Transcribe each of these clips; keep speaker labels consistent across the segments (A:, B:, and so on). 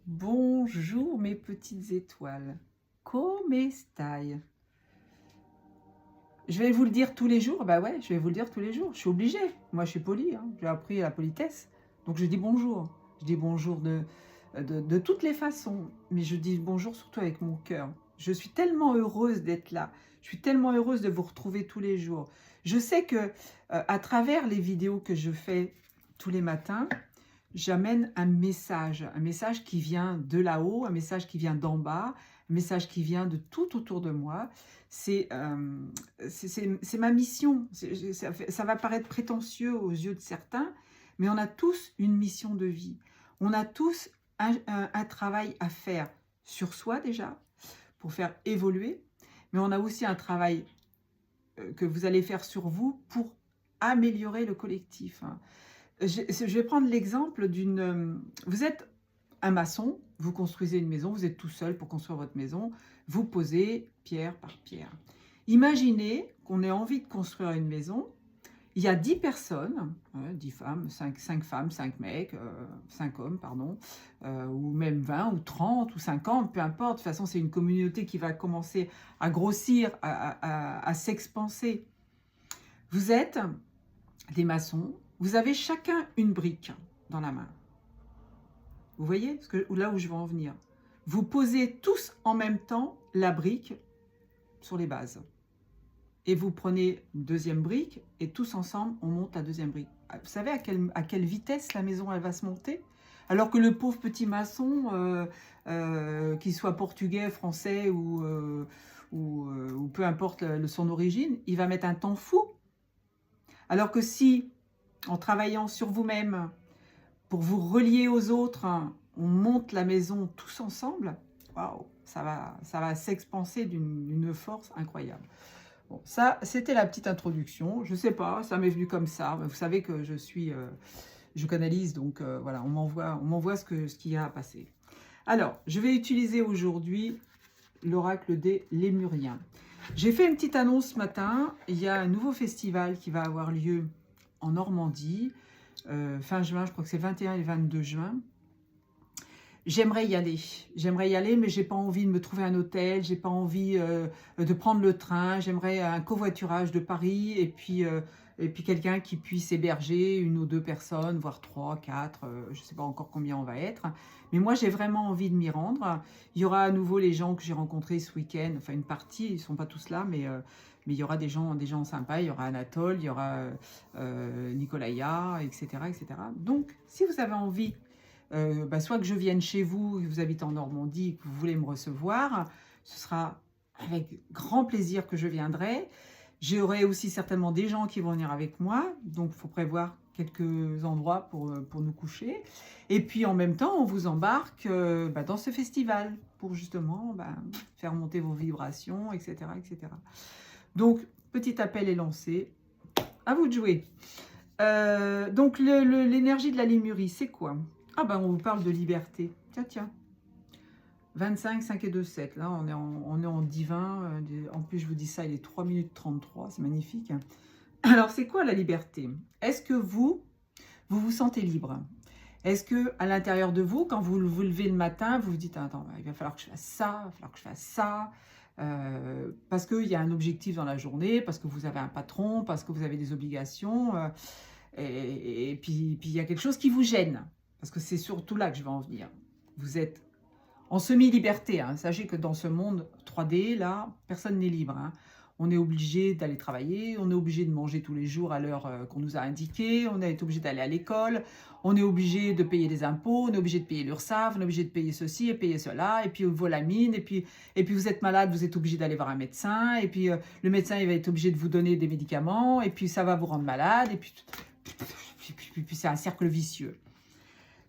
A: Bonjour mes petites étoiles, come stai? Je vais vous le dire tous les jours, bah ouais, je vais vous le dire tous les jours, je suis obligée. Moi je suis polie, hein, j'ai appris la politesse, donc je dis bonjour. Je dis bonjour de toutes les façons, mais je dis bonjour surtout avec mon cœur. Je suis tellement heureuse d'être là, je suis tellement heureuse de vous retrouver tous les jours. Je sais que à travers les vidéos que je fais tous les matins, j'amène un message qui vient de là-haut, un message qui vient d'en bas, un message qui vient de tout autour de moi. C'est ma mission. Ça va paraître prétentieux aux yeux de certains, mais on a tous une mission de vie. On a tous un travail à faire sur soi déjà, pour faire évoluer, mais on a aussi un travail que vous allez faire sur vous pour améliorer le collectif, hein. Je vais prendre l'exemple d'une... Vous êtes un maçon, vous construisez une maison, vous êtes tout seul pour construire votre maison, vous posez pierre par pierre. Imaginez qu'on ait envie de construire une maison, il y a 10 personnes, 10 femmes, 5 femmes, 5 mecs, 5 hommes, pardon, ou même 20 ou 30 ou 50, peu importe. De toute façon, c'est une communauté qui va commencer à grossir, à s'expanser. Vous êtes des maçons, vous avez chacun une brique dans la main. Vous voyez là où je veux en venir? Vous posez tous en même temps la brique sur les bases. Et vous prenez une deuxième brique et tous ensemble, on monte la deuxième brique. Vous savez à quelle vitesse la maison elle va se monter? Alors que le pauvre petit maçon, qu'il soit portugais, français ou peu importe son origine, il va mettre un temps fou. Alors que si, en travaillant sur vous-même, pour vous relier aux autres, hein, on monte la maison tous ensemble, waouh, ça va s'expanser d'une force incroyable. Bon, ça, c'était la petite introduction. Je sais pas, ça m'est venu comme ça. Vous savez que je canalise, donc voilà, on m'envoie ce qu'il y a à passer. Alors, je vais utiliser aujourd'hui l'oracle des Lémuriens. J'ai fait une petite annonce ce matin. Il y a un nouveau festival qui va avoir lieu en Normandie, fin juin, je crois que c'est 21 et 22 juin. J'aimerais y aller, mais j'ai pas envie de me trouver un hôtel, j'ai pas envie de prendre le train, j'aimerais un covoiturage de Paris et puis quelqu'un qui puisse héberger une ou deux personnes, voire 3, 4, je sais pas encore combien on va être. Mais moi, j'ai vraiment envie de m'y rendre. Il y aura à nouveau les gens que j'ai rencontrés ce week-end, enfin une partie, ils sont pas tous là, mais il y aura des gens sympas, il y aura Anatole, il y aura Nicolaya, etc., etc. Donc, si vous avez envie soit que je vienne chez vous, que vous habitez en Normandie, que vous voulez me recevoir, ce sera avec grand plaisir que je viendrai. J'aurai aussi certainement des gens qui vont venir avec moi, donc il faut prévoir quelques endroits pour nous coucher. Et puis en même temps, on vous embarque dans ce festival pour justement faire monter vos vibrations, etc., etc. Donc, petit appel est lancé. À vous de jouer. Donc, l'énergie de la Lémurie, c'est quoi? Ah ben, on vous parle de liberté. Tiens. 25, 5 et 2, 7. Là, on est en divin. En plus, je vous dis ça, il est 3 minutes 33. C'est magnifique. Alors, c'est quoi la liberté? Est-ce que vous vous sentez libre? Est-ce que à l'intérieur de vous, quand vous vous levez le matin, vous vous dites, attends, il va falloir que je fasse ça, il va falloir que je fasse ça, parce qu'il y a un objectif dans la journée, parce que vous avez un patron, parce que vous avez des obligations, et puis il y a quelque chose qui vous gêne. Parce que c'est surtout là que je vais en venir. Vous êtes en semi-liberté. Hein. Sachez que dans ce monde 3D, là, personne n'est libre. Hein. On est obligé d'aller travailler, on est obligé de manger tous les jours à l'heure qu'on nous a indiqué, on est obligé d'aller à l'école, on est obligé de payer des impôts, on est obligé de payer l'URSSAF, on est obligé de payer ceci et payer cela, et puis vaut la mine, et puis vous êtes malade, vous êtes obligé d'aller voir un médecin, et puis le médecin il va être obligé de vous donner des médicaments, et puis ça va vous rendre malade, et puis c'est un cercle vicieux.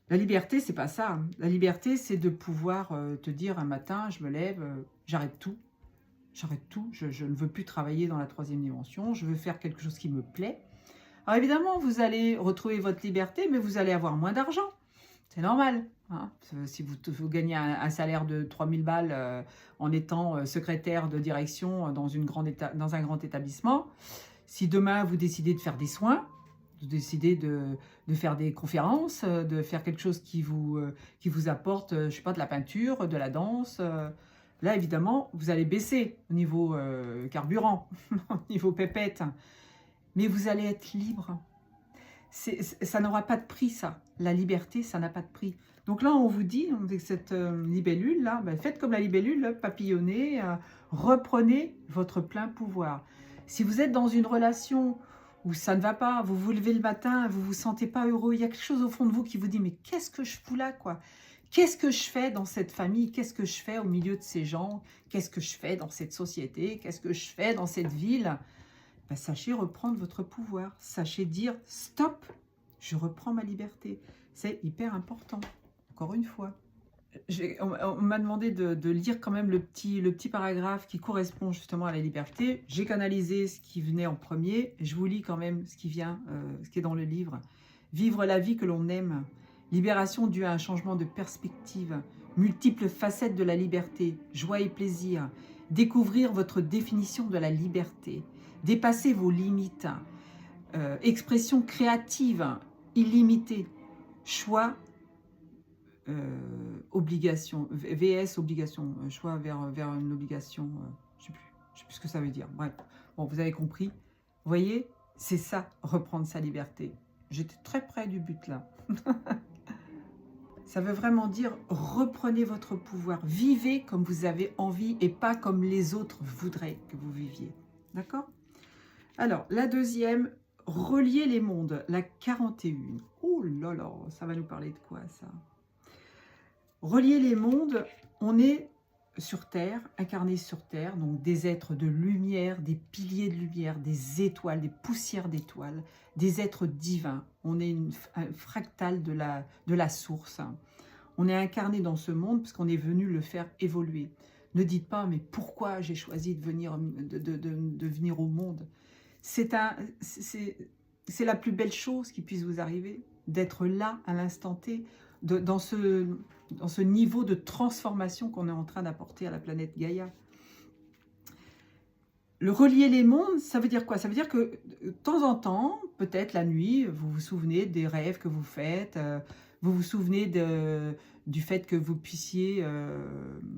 A: La liberté, c'est pas ça. La liberté, c'est de pouvoir te dire un matin, je me lève, j'arrête tout. J'arrête tout. Je ne veux plus travailler dans la troisième dimension. Je veux faire quelque chose qui me plaît. Alors évidemment, vous allez retrouver votre liberté, mais vous allez avoir moins d'argent. C'est normal. Hein. Si vous gagnez un salaire de 3000 balles en étant secrétaire de direction dans un grand établissement, si demain vous décidez de faire des soins, décidez de faire des conférences, de faire quelque chose qui vous apporte, je sais pas, de la peinture, de la danse. Là, évidemment, vous allez baisser au niveau carburant, au niveau pépette. Mais vous allez être libre. Ça n'aura pas de prix, ça. La liberté, ça n'a pas de prix. Donc là, on vous dit, avec cette libellule-là, ben, faites comme la libellule, papillonnez, reprenez votre plein pouvoir. Si vous êtes dans une relation où ça ne va pas, vous vous levez le matin, vous ne vous sentez pas heureux, il y a quelque chose au fond de vous qui vous dit, mais qu'est-ce que je fous là, quoi? Qu'est-ce que je fais dans cette famille? Qu'est-ce que je fais au milieu de ces gens? Qu'est-ce que je fais dans cette société? Qu'est-ce que je fais dans cette ville? Ben, sachez reprendre votre pouvoir. Sachez dire stop, je reprends ma liberté. C'est hyper important. Encore une fois. On m'a demandé de lire quand même le petit paragraphe qui correspond justement à la liberté. J'ai canalisé ce qui venait en premier. Je vous lis quand même ce qui vient, ce qui est dans le livre. Vivre la vie que l'on aime. Libération due à un changement de perspective. Multiples facettes de la liberté. Joie et plaisir. Découvrir votre définition de la liberté. Dépasser vos limites. Expression créative illimitée. Choix, obligation, VS obligation, choix vers une obligation, je sais plus ce que ça veut dire. Bref, bon, vous avez compris. Vous voyez, c'est ça, reprendre sa liberté. J'étais très près du but là. Ça veut vraiment dire reprenez votre pouvoir, vivez comme vous avez envie et pas comme les autres voudraient que vous viviez. D'accord? Alors, la deuxième, relier les mondes, la 41. Oh là là, ça va nous parler de quoi ça? Relier les mondes, on est sur Terre, incarné sur Terre, donc des êtres de lumière, des piliers de lumière, des étoiles, des poussières d'étoiles, des êtres divins. On est un fractal de la source. On est incarné dans ce monde parce qu'on est venu le faire évoluer. Ne dites pas, mais pourquoi j'ai choisi de venir au monde? C'est la plus belle chose qui puisse vous arriver, d'être là à l'instant T, dans ce niveau de transformation qu'on est en train d'apporter à la planète Gaïa. Le relier les mondes, ça veut dire quoi? Ça veut dire que de temps en temps, peut-être la nuit, vous vous souvenez des rêves que vous faites, vous vous souvenez du fait que vous puissiez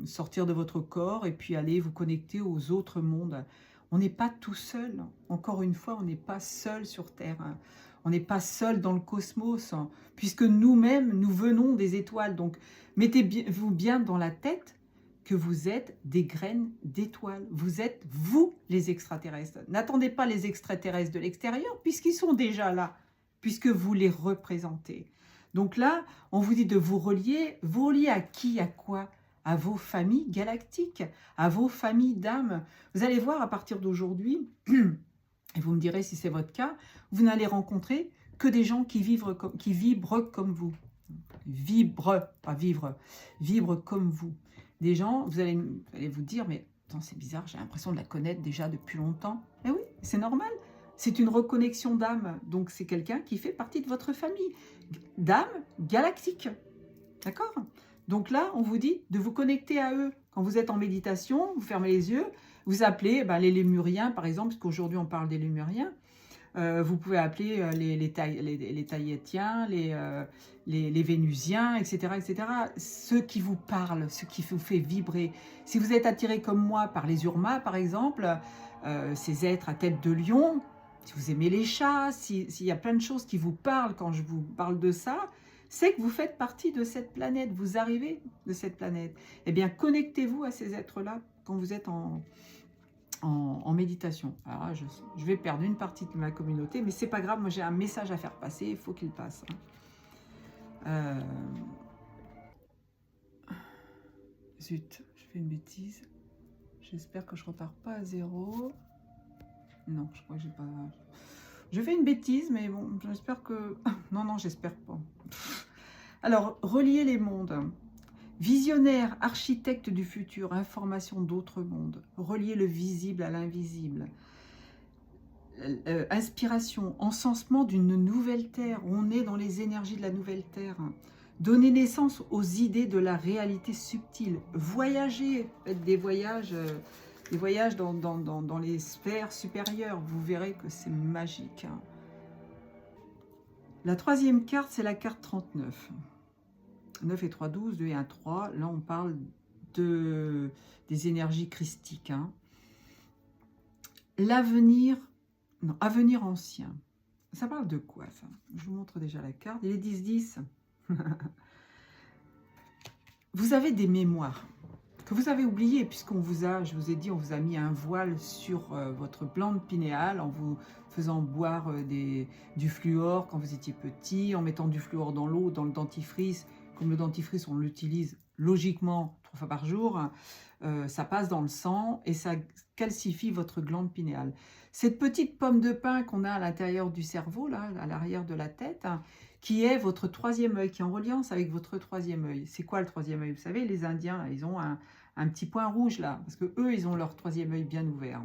A: sortir de votre corps et puis aller vous connecter aux autres mondes. On n'est pas tout seul. Encore une fois, on n'est pas seul sur Terre. On n'est pas seul dans le cosmos, puisque nous-mêmes, nous venons des étoiles. Donc, mettez-vous bien dans la tête que vous êtes des graines d'étoiles. Vous êtes, vous, les extraterrestres. N'attendez pas les extraterrestres de l'extérieur, puisqu'ils sont déjà là, puisque vous les représentez. Donc là, on vous dit de vous relier à qui, à quoi? À vos familles galactiques, à vos familles d'âmes. Vous allez voir à partir d'aujourd'hui, et vous me direz si c'est votre cas, vous n'allez rencontrer que des gens qui vibrent comme vous. Vibrent, pas vivre, vibrent comme vous. Des gens, vous allez vous dire, mais attends, c'est bizarre, j'ai l'impression de la connaître déjà depuis longtemps. Mais oui, c'est normal. C'est une reconnexion d'âme. Donc c'est quelqu'un qui fait partie de votre famille. D'âme galactique. D'accord? Donc là, on vous dit de vous connecter à eux. Quand vous êtes en méditation, vous fermez les yeux, vous appelez les Lémuriens, par exemple, parce qu'aujourd'hui on parle des Lémuriens. Vous pouvez appeler les Tahitiens, les Vénusiens, etc., etc. Ceux qui vous parlent, ceux qui vous font vibrer. Si vous êtes attiré comme moi par les Urmas, par exemple, ces êtres à tête de lion, si vous aimez les chats, s'il y a plein de choses qui vous parlent quand je vous parle de ça, c'est que vous faites partie de cette planète, vous arrivez de cette planète. Eh bien, connectez-vous à ces êtres-là quand vous êtes en méditation. Alors là, je vais perdre une partie de ma communauté, mais c'est pas grave, moi j'ai un message à faire passer, il faut qu'il passe. Zut, je fais une bêtise. J'espère que je repars pas à zéro. Non, je crois que j'ai pas... Je fais une bêtise, mais bon, j'espère que... Non, j'espère pas. Alors, relier les mondes. Visionnaire, architecte du futur, information d'autres mondes. Relier le visible à l'invisible. Inspiration, encensement d'une nouvelle terre. On est dans les énergies de la nouvelle terre. Donner naissance aux idées de la réalité subtile. Voyager, faites des voyages dans les sphères supérieures. Vous verrez que c'est magique. La troisième carte, c'est la carte 39. 9 et 3, 12, 2 et 1, 3. Là, on parle des énergies christiques. Hein. L'avenir, non, avenir ancien. Ça parle de quoi, ça? Je vous montre déjà la carte. Il est 10-10. Vous avez des mémoires que vous avez oubliées, puisqu'on vous a, je vous ai dit, on vous a mis un voile sur votre glande pinéale en vous faisant boire du fluor quand vous étiez petit, en mettant du fluor dans l'eau, dans le dentifrice. Comme le dentifrice, on l'utilise logiquement 3 fois par jour, ça passe dans le sang et ça calcifie votre glande pinéale. Cette petite pomme de pin qu'on a à l'intérieur du cerveau, là, à l'arrière de la tête, hein, qui est votre troisième œil, qui est en reliance avec votre troisième œil. C'est quoi le troisième œil? Vous savez, les Indiens, ils ont un petit point rouge là, parce que eux, ils ont leur troisième œil bien ouvert.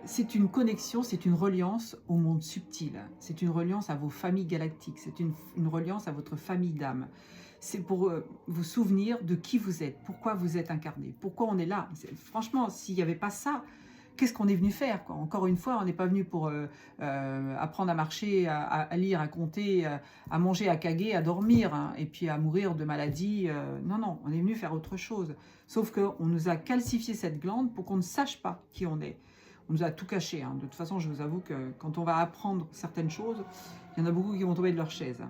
A: C'est une connexion, c'est une reliance au monde subtil, c'est une reliance à vos familles galactiques, c'est une reliance à votre famille d'âme. C'est pour vous souvenir de qui vous êtes, pourquoi vous êtes incarné, pourquoi on est là. Franchement, s'il n'y avait pas ça, qu'est-ce qu'on est venu faire, quoi? Encore une fois, on n'est pas venu pour apprendre à marcher, à lire, à compter, à manger, à caguer, à dormir, hein, et puis à mourir de maladie. Non, non, on est venu faire autre chose. Sauf qu'on nous a calcifié cette glande pour qu'on ne sache pas qui on est. On nous a tout caché. Hein. De toute façon, je vous avoue que quand on va apprendre certaines choses, il y en a beaucoup qui vont tomber de leur chaise.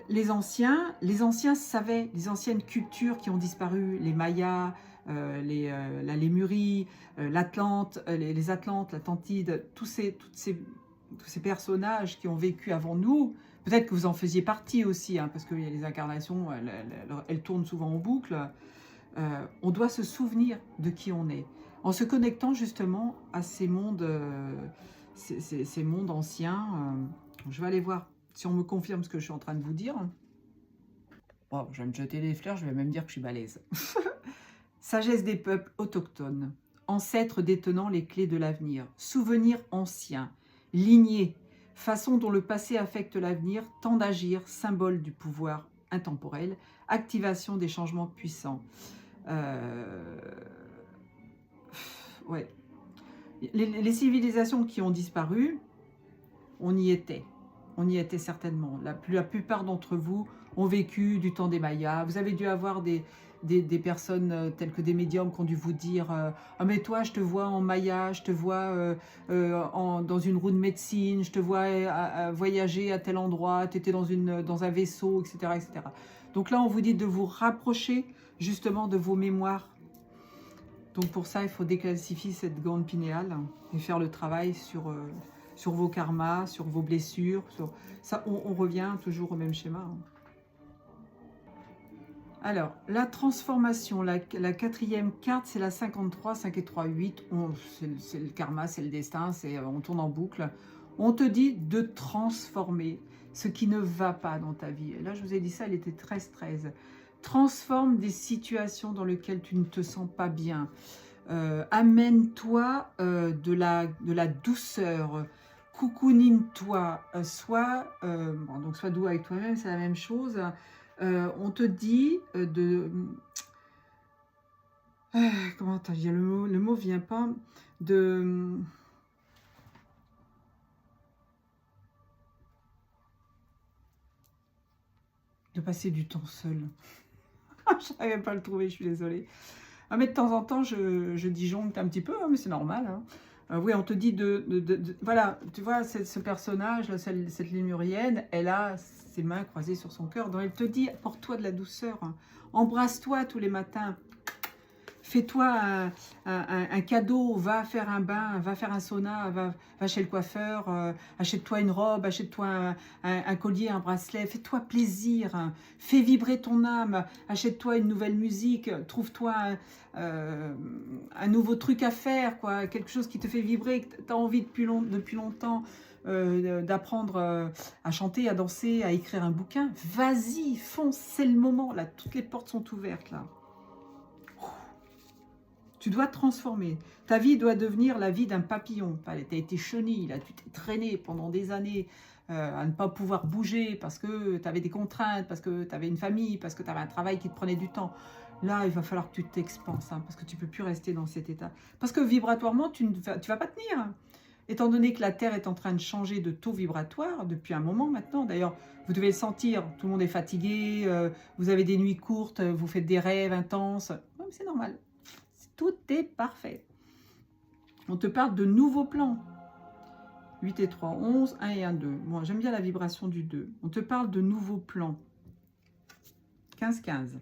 A: Les anciens savaient, les anciennes cultures qui ont disparu, les Mayas, la Lémurie, l'Atlante, les Atlantes, l'Atlantide, tous ces personnages qui ont vécu avant nous. Peut-être que vous en faisiez partie aussi, hein, parce que les incarnations, elles tournent souvent en boucle. On doit se souvenir de qui on est, en se connectant justement à ces mondes, ces mondes anciens. Je vais aller voir si on me confirme ce que je suis en train de vous dire. Oh, je vais me jeter des fleurs, je vais même dire que je suis balèze. Sagesse des peuples autochtones, ancêtres détenant les clés de l'avenir, souvenirs anciens, lignée, façon dont le passé affecte l'avenir, temps d'agir, symbole du pouvoir intemporel, activation des changements puissants. Ouais. Les civilisations qui ont disparu, on y était. On y était certainement. La plupart d'entre vous ont vécu du temps des Mayas. Vous avez dû avoir des personnes telles que des médiums qui ont dû vous dire ah mais toi je te vois en Maya, je te vois dans une roue de médecine, je te vois voyager à tel endroit, tu étais dans un vaisseau, etc., etc. Donc là on vous dit de vous rapprocher justement de vos mémoires. Donc pour ça il faut décalcifier cette glande pinéale et faire le travail sur vos karmas, sur vos blessures. Ça, on revient toujours au même schéma. Hein. Alors, la transformation, la quatrième carte, c'est la 53, 5 et 3, 8. C'est le karma, c'est le destin, on tourne en boucle. On te dit de transformer ce qui ne va pas dans ta vie. Et là, je vous ai dit ça, elle était 13-13. Transforme des situations dans lesquelles tu ne te sens pas bien. Amène-toi de la douceur. Coucounine-toi. Sois doux avec toi-même, c'est la même chose. On te dit comment dire, le mot vient pas de passer du temps seul. Je n'arrive pas à le trouver, je suis désolée. Ah, mais de temps en temps, je disjoncte un petit peu, hein, mais c'est normal. Hein. Oui, on te dit voilà, tu vois, ce personnage, là, cette lémurienne, elle a ses mains croisées sur son cœur. Donc elle te dit, apporte-toi de la douceur. Hein. Embrasse-toi tous les matins. Fais-toi un cadeau, va faire un bain, va faire un sauna, va chez le coiffeur, achète-toi une robe, achète-toi un collier, un bracelet, fais-toi plaisir, hein. Fais vibrer ton âme, achète-toi une nouvelle musique, trouve-toi un nouveau truc à faire, quoi, quelque chose qui te fait vibrer, que tu as envie depuis longtemps d'apprendre à chanter, à danser, à écrire un bouquin. Vas-y, fonce, c'est le moment, là, toutes les portes sont ouvertes, là. Tu dois te transformer. Ta vie doit devenir la vie d'un papillon. Tu as été chenille, là, tu t'es traîné pendant des années à ne pas pouvoir bouger parce que tu avais des contraintes, parce que tu avais une famille, parce que tu avais un travail qui te prenait du temps. Là, il va falloir que tu t'expanses, hein, parce que tu ne peux plus rester dans cet état. Parce que vibratoirement, tu ne vas pas tenir. étant donné que la Terre est en train de changer de taux vibratoire depuis un moment maintenant. D'ailleurs, vous devez le sentir, tout le monde est fatigué, vous avez des nuits courtes, vous faites des rêves intenses. C'est normal, tout est parfait. On te parle de nouveaux plans. 8 et 3, 11, 1 et 1, 2. Moi, j'aime bien la vibration du 2. On te parle de nouveaux plans. 15, 15.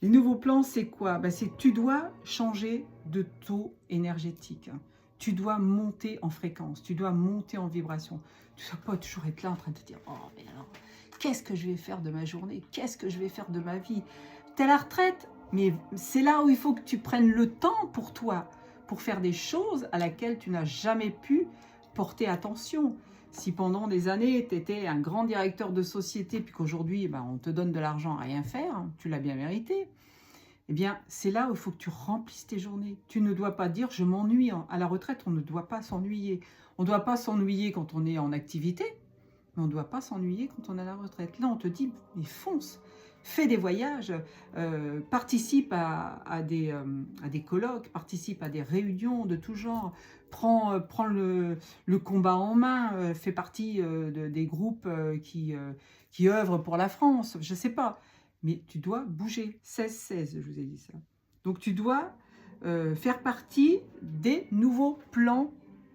A: Les nouveaux plans, c'est quoi? C'est que tu dois changer de taux énergétique. Tu dois monter en fréquence. Tu dois monter en vibration. Tu ne dois pas toujours être là en train de te dire « Oh, mais alors, qu'est-ce que je vais faire de ma journée? Qu'est-ce que je vais faire de ma vie ?» Tu es à la retraite, mais c'est là où il faut que tu prennes le temps pour toi, pour faire des choses à laquelle tu n'as jamais pu porter attention. Si pendant des années, tu étais un grand directeur de société, puis qu'aujourd'hui, on te donne de l'argent à rien faire, tu l'as bien mérité, eh bien, c'est là où il faut que tu remplisses tes journées. Tu ne dois pas dire « je m'ennuie ». À la retraite, on ne doit pas s'ennuyer. On ne doit pas s'ennuyer quand on est en activité, mais on ne doit pas s'ennuyer quand on est à la retraite. Là, on te dit « mais fonce ». Fais des voyages, participe à des colloques, participe à des réunions de tout genre, prends le combat en main, fais partie des groupes qui œuvrent pour la France, je ne sais pas. Mais tu dois bouger, 16-16, je vous ai dit ça. Donc tu dois faire partie des nouveaux plans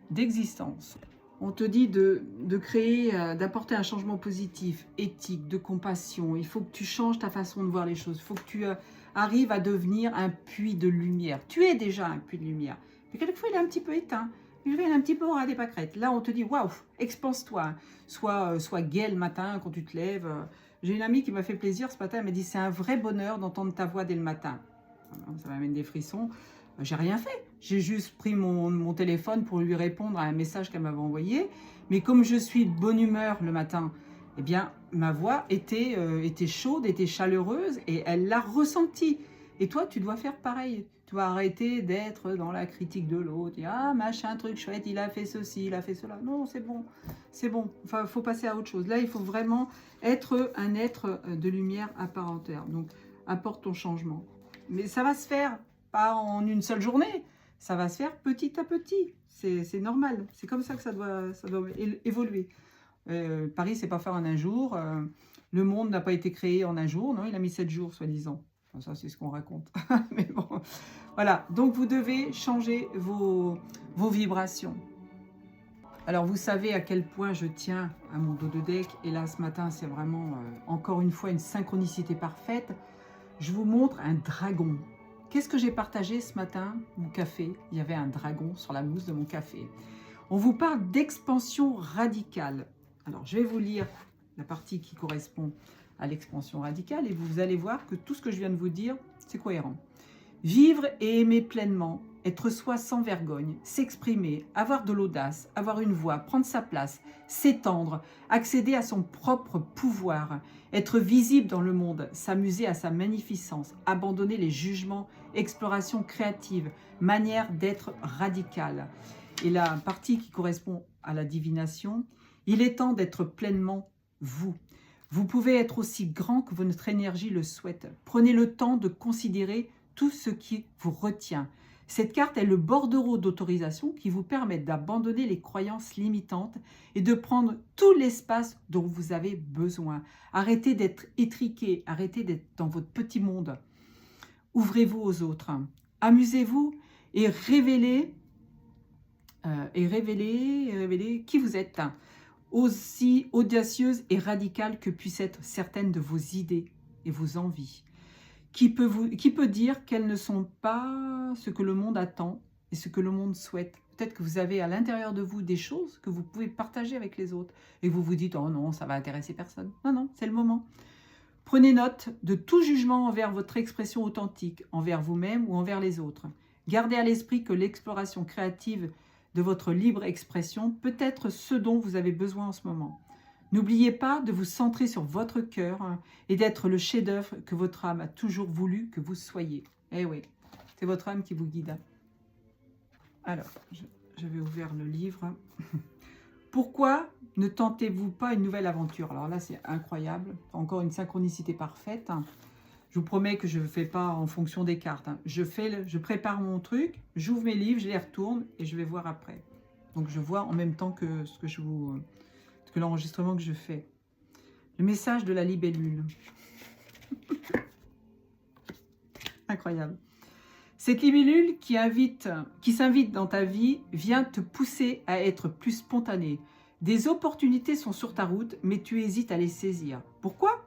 A: d'existence. On te dit de créer, d'apporter un changement positif, éthique, de compassion. Il faut que tu changes ta façon de voir les choses. Il faut que tu arrives à devenir un puits de lumière. Tu es déjà un puits de lumière. Mais quelquefois, il est un petit peu éteint. Il est un petit peu à des pâquerettes. Là, on te dit, waouh, expanse-toi. Sois gai le matin quand tu te lèves. J'ai une amie qui m'a fait plaisir ce matin. Elle m'a dit, c'est un vrai bonheur d'entendre ta voix dès le matin. Ça m'amène des frissons. J'ai rien fait. J'ai juste pris mon téléphone pour lui répondre à un message qu'elle m'avait envoyé. Mais comme je suis de bonne humeur le matin, eh bien, ma voix était chaude, était chaleureuse et elle l'a ressenti. Et toi, tu dois faire pareil. Tu dois arrêter d'être dans la critique de l'autre. Ah, machin, truc chouette, il a fait ceci, il a fait cela. Non, c'est bon, c'est bon. Enfin, il faut passer à autre chose. Là, il faut vraiment être un être de lumière à part entière. Donc, apporte ton changement. Mais ça va se faire. Pas en une seule journée, ça va se faire petit à petit. C'est normal, c'est comme ça que ça doit évoluer. Paris, c'est pas fait en un jour. Le monde n'a pas été créé en un jour, non, il a mis 7 jours, soi-disant. Enfin, ça, c'est ce qu'on raconte. Mais bon, voilà. Donc, vous devez changer vos vibrations. Alors, vous savez à quel point je tiens à mon dos de deck. Et là, ce matin, c'est vraiment, encore une fois, une synchronicité parfaite. Je vous montre un dragon. Qu'est-ce que j'ai partagé ce matin? Mon café, il y avait un dragon sur la mousse de mon café. On vous parle d'expansion radicale. Alors, je vais vous lire la partie qui correspond à l'expansion radicale et vous allez voir que tout ce que je viens de vous dire, c'est cohérent. Vivre et aimer pleinement, être soi sans vergogne, s'exprimer, avoir de l'audace, avoir une voix, prendre sa place, s'étendre, accéder à son propre pouvoir, être visible dans le monde, s'amuser à sa magnificence, abandonner les jugements, exploration créative, manière d'être radicale. Et la partie qui correspond à la divination, il est temps d'être pleinement vous. Vous pouvez être aussi grand que votre énergie le souhaite. Prenez le temps de considérer tout ce qui vous retient. Cette carte est le bordereau d'autorisation qui vous permet d'abandonner les croyances limitantes et de prendre tout l'espace dont vous avez besoin. Arrêtez d'être étriqué, arrêtez d'être dans votre petit monde. Ouvrez-vous aux autres. Amusez-vous et révélez qui vous êtes. Aussi audacieuse et radicale que puissent être certaines de vos idées et vos envies. Qui peut dire qu'elles ne sont pas ce que le monde attend et ce que le monde souhaite? Peut-être que vous avez à l'intérieur de vous des choses que vous pouvez partager avec les autres. Et vous vous dites, oh non, ça va intéresser personne. Non, non, c'est le moment. Prenez note de tout jugement envers votre expression authentique, envers vous-même ou envers les autres. Gardez à l'esprit que l'exploration créative de votre libre expression peut être ce dont vous avez besoin en ce moment. N'oubliez pas de vous centrer sur votre cœur et d'être le chef-d'œuvre que votre âme a toujours voulu que vous soyez. Eh oui, c'est votre âme qui vous guide. Alors, j'avais ouvert le livre. Pourquoi ne tentez-vous pas une nouvelle aventure? Alors là, c'est incroyable. Encore une synchronicité parfaite. Je vous promets que je ne fais pas en fonction des cartes. Je prépare mon truc, j'ouvre mes livres, je les retourne et je vais voir après. Donc je vois en même temps que que l'enregistrement que je fais. Le message de la libellule. Incroyable. Cette libellule qui s'invite dans ta vie vient te pousser à être plus spontané. Des opportunités sont sur ta route, mais tu hésites à les saisir. Pourquoi ?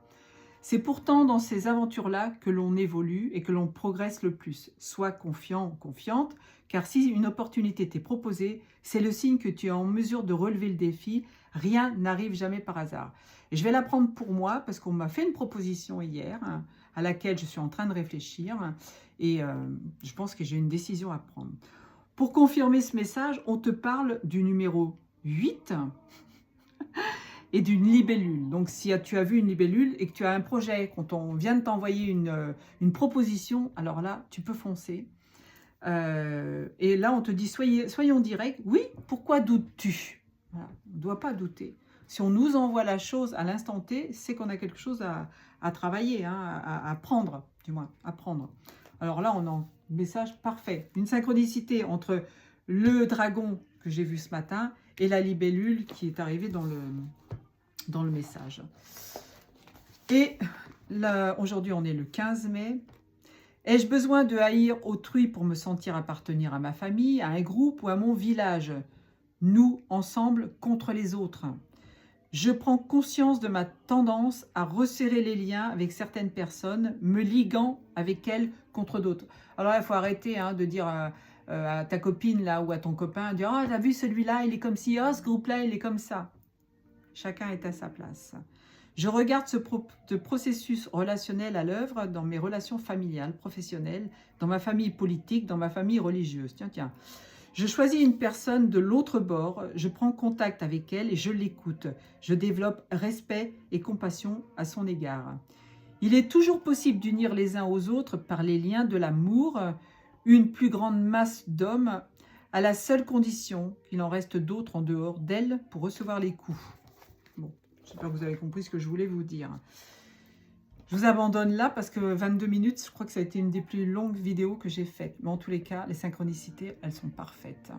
A: C'est pourtant dans ces aventures-là que l'on évolue et que l'on progresse le plus. Sois confiant ou confiante, car si une opportunité t'est proposée, c'est le signe que tu es en mesure de relever le défi. Rien n'arrive jamais par hasard. Et je vais la prendre pour moi, parce qu'on m'a fait une proposition hier, à laquelle je suis en train de réfléchir, et je pense que j'ai une décision à prendre. Pour confirmer ce message, on te parle du numéro 8, et d'une libellule. Donc, si tu as vu une libellule et que tu as un projet, quand on vient de t'envoyer une proposition, alors là, tu peux foncer. Et là, on te dit, soyons directs. Oui, pourquoi doutes-tu? Voilà, on ne doit pas douter. Si on nous envoie la chose à l'instant T, c'est qu'on a quelque chose à travailler, hein, à prendre, du moins, à prendre. Alors là, on a un message parfait. Une synchronicité entre le dragon que j'ai vu ce matin et la libellule qui est arrivée dans le message. Et aujourd'hui, on est le 15 mai. Ai-je besoin de haïr autrui pour me sentir appartenir à ma famille, à un groupe ou à mon village? Nous, ensemble, contre les autres. Je prends conscience de ma tendance à resserrer les liens avec certaines personnes, me liguant avec elles contre d'autres. Alors, il faut arrêter de dire à ta copine là ou à ton copain, dire « Ah, t'as vu celui-là, il est comme ci, oh, ce groupe-là, il est comme ça. » Chacun est à sa place. Je regarde ce processus relationnel à l'œuvre dans mes relations familiales, professionnelles, dans ma famille politique, dans ma famille religieuse. Tiens. Je choisis une personne de l'autre bord, je prends contact avec elle et je l'écoute. Je développe respect et compassion à son égard. Il est toujours possible d'unir les uns aux autres par les liens de l'amour, une plus grande masse d'hommes, à la seule condition qu'il en reste d'autres en dehors d'elle pour recevoir les coups. Bon, j'espère que vous avez compris ce que je voulais vous dire. Je vous abandonne là parce que 22 minutes, je crois que ça a été une des plus longues vidéos que j'ai faites. Mais en tous les cas, les synchronicités, elles sont parfaites.